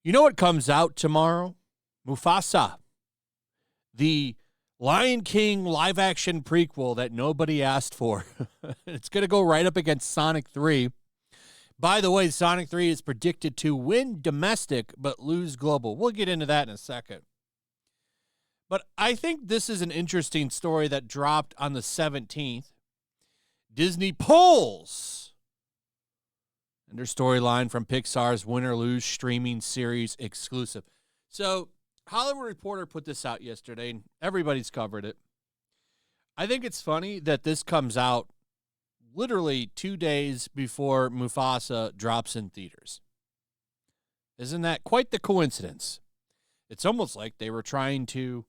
You know what comes out tomorrow? Mufasa, the Lion King live-action prequel that nobody asked for. It's going to go right up against Sonic 3. By the way, Sonic 3 is predicted to win domestic but lose global. We'll get into that in a second. But I think this is an interesting story that dropped on the 17th. Disney pulls and their storyline from Pixar's Win or Lose streaming series exclusive. So, Hollywood Reporter put this out yesterday, and everybody's covered it. I think it's funny that this comes out literally 2 days before Mufasa drops in theaters. Isn't that quite the coincidence? It's almost like they were trying to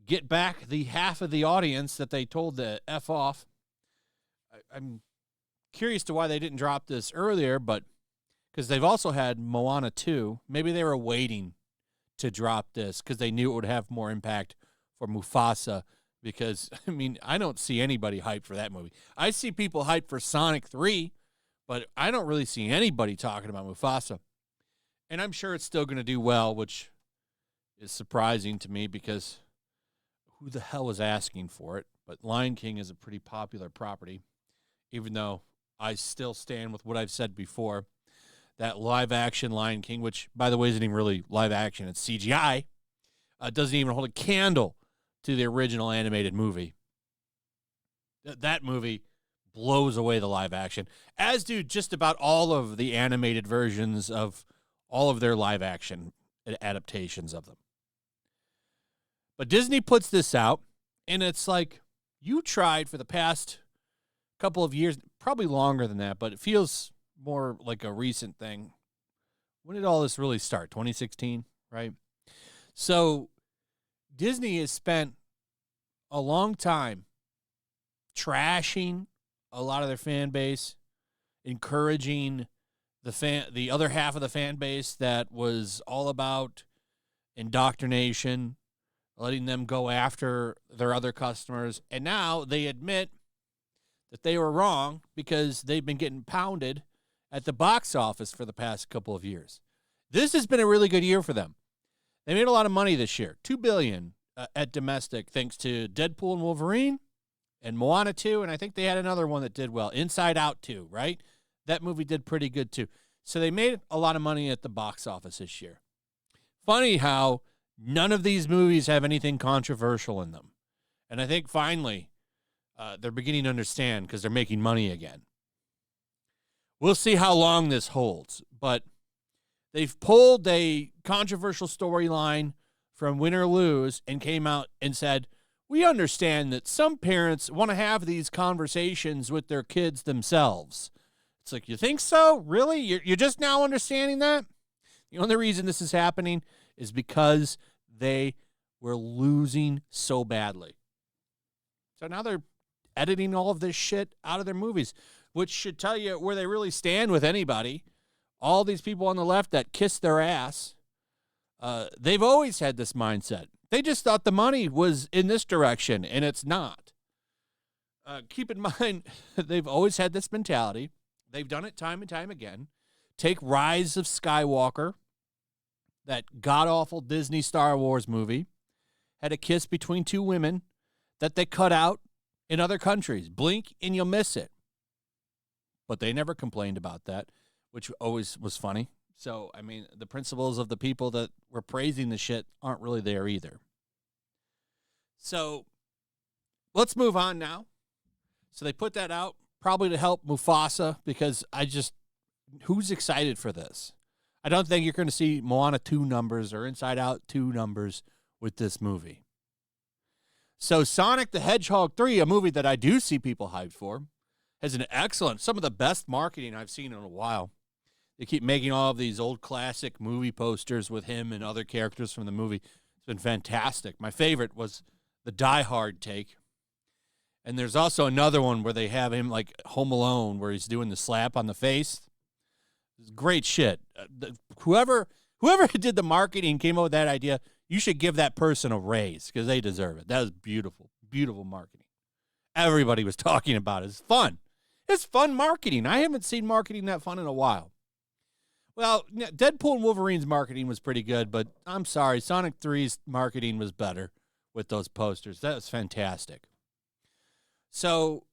get back the half of the audience that they told to F off. I'm curious to why they didn't drop this earlier, but because they've also had Moana 2. Maybe they were waiting to drop this because they knew it would have more impact for Mufasa because, I mean, I don't see anybody hyped for that movie. I see people hyped for Sonic 3, but I don't really see anybody talking about Mufasa. And I'm sure it's still going to do well, which is surprising to me because who the hell was asking for it? But Lion King is a pretty popular property, even though I still stand with what I've said before. That live-action Lion King, which, by the way, isn't even really live-action. It's CGI. Doesn't even hold a candle to the original animated movie. That movie blows away the live-action, as do just about all of the animated versions of all of their live-action adaptations of them. But Disney puts this out, and it's like, you tried for the past couple of years, probably longer than that, but it feels more like a recent thing. When did all this really start? 2016, right? So Disney has spent a long time trashing a lot of their fan base, encouraging the other half of the fan base that was all about indoctrination, letting them go after their other customers, and now they admit that they were wrong because they've been getting pounded at the box office for the past couple of years. This has been a really good year for them. They made a lot of money this year, $2 billion at domestic, thanks to Deadpool and Wolverine and Moana 2, and I think they had another one that did well, Inside Out 2, right? That movie did pretty good too. So they made a lot of money at the box office this year. Funny how none of these movies have anything controversial in them. And I think finally they're beginning to understand because they're making money again. We'll see how long this holds, but they've pulled a controversial storyline from Win or Lose and came out and said, we understand that some parents want to have these conversations with their kids themselves. It's like, you think so? Really? You're just now understanding that? The only reason this is happening is because they were losing so badly. So now they're editing all of this shit out of their movies, which should tell you where they really stand with anybody. All these people on the left that kiss their ass, they've always had this mindset. They just thought the money was in this direction, and it's not. Keep in mind, they've always had this mentality. They've done it time and time again. Take Rise of Skywalker, that god-awful Disney Star Wars movie, had a kiss between two women that they cut out in other countries. Blink and you'll miss it. But they never complained about that, which always was funny. So, I mean, the principles of the people that were praising the shit aren't really there either. So, let's move on now. So they put that out, probably to help Mufasa, because who's excited for this? I don't think you're going to see Moana 2 numbers or Inside Out 2 numbers with this movie. So Sonic the Hedgehog 3, a movie that I do see people hyped for, has some of the best marketing I've seen in a while. They keep making all of these old classic movie posters with him and other characters from the movie. It's been fantastic. My favorite was the Die Hard take. And there's also another one where they have him like Home Alone, where he's doing the slap on the face. It's great shit. Whoever did the marketing came up with that idea, you should give that person a raise because they deserve it. That was beautiful, beautiful marketing. Everybody was talking about it. It's fun. It's fun marketing. I haven't seen marketing that fun in a while. Well, Deadpool and Wolverine's marketing was pretty good, but I'm sorry, Sonic 3's marketing was better with those posters. That was fantastic. So,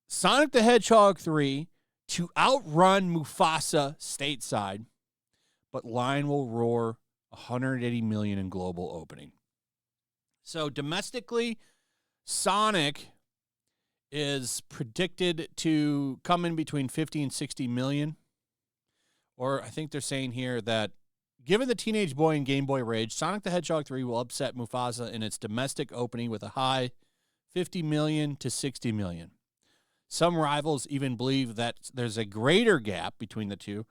Sonic the Hedgehog 3 to outrun Mufasa stateside, but Lion will roar 180 million in global opening. So, domestically, Sonic is predicted to come in between 50 and 60 million. Or I think they're saying here that given the teenage boy and Game Boy rage, Sonic the Hedgehog 3 will upset Mufasa in its domestic opening with a high 50 million to 60 million. Some rivals even believe that there's a greater gap between the two,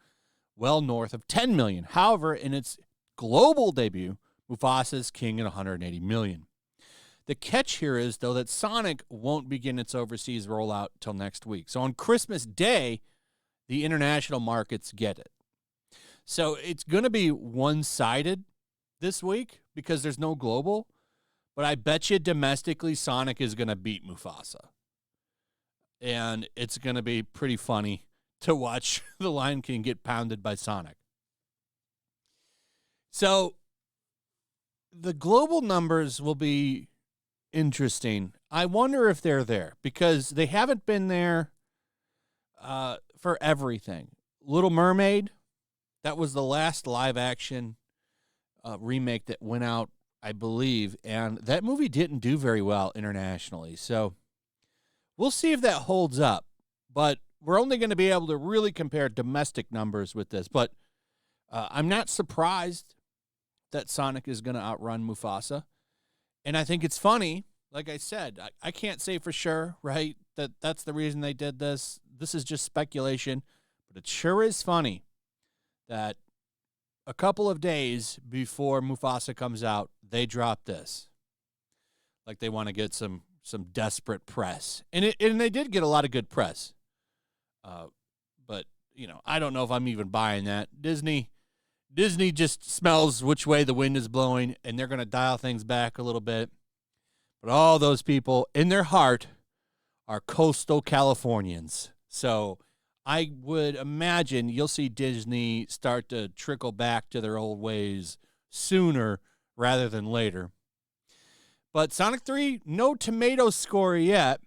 well north of 10 million. However, in its global debut, Mufasa is king at 180 million. The catch here is, though, that Sonic won't begin its overseas rollout till next week. So on Christmas Day, the international markets get it. So it's going to be one-sided this week because there's no global. But I bet you domestically Sonic is going to beat Mufasa. And it's going to be pretty funny to watch the Lion King get pounded by Sonic. So the global numbers will be interesting. I wonder if they're there because they haven't been there for everything. Little Mermaid, that was the last live-action remake that went out, I believe, and that movie didn't do very well internationally. So we'll see if that holds up, but we're only going to be able to really compare domestic numbers with this. But I'm not surprised that Sonic is going to outrun Mufasa, and I think it's funny. Like I said, I can't say for sure, right, that that's the reason they did this. This is just speculation, but it sure is funny that a couple of days before Mufasa comes out, they drop this. Like they want to get some desperate press. And they did get a lot of good press. But, I don't know if I'm even buying that. Disney just smells which way the wind is blowing, and they're going to dial things back a little bit. But all those people in their heart are coastal Californians. So I would imagine you'll see Disney start to trickle back to their old ways sooner rather than later. But Sonic 3, no tomato score yet.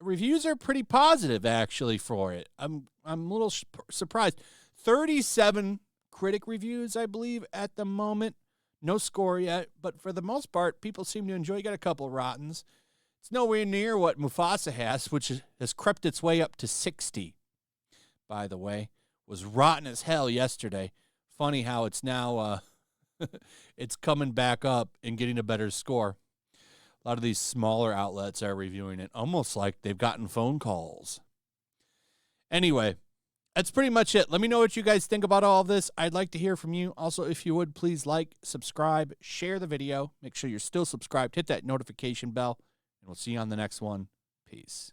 Reviews are pretty positive, actually, for it. I'm a little surprised. 37 critic reviews, I believe, at the moment. No score yet, but for the most part, people seem to enjoy. You got a couple of rottens. It's nowhere near what Mufasa has, which has crept its way up to 60, by the way. Was rotten as hell yesterday. Funny how it's now it's coming back up and getting a better score. A lot of these smaller outlets are reviewing it almost like they've gotten phone calls. Anyway, that's pretty much it. Let me know what you guys think about all of this. I'd like to hear from you. Also, if you would, please like, subscribe, share the video. Make sure you're still subscribed. Hit that notification bell, and we'll see you on the next one. Peace.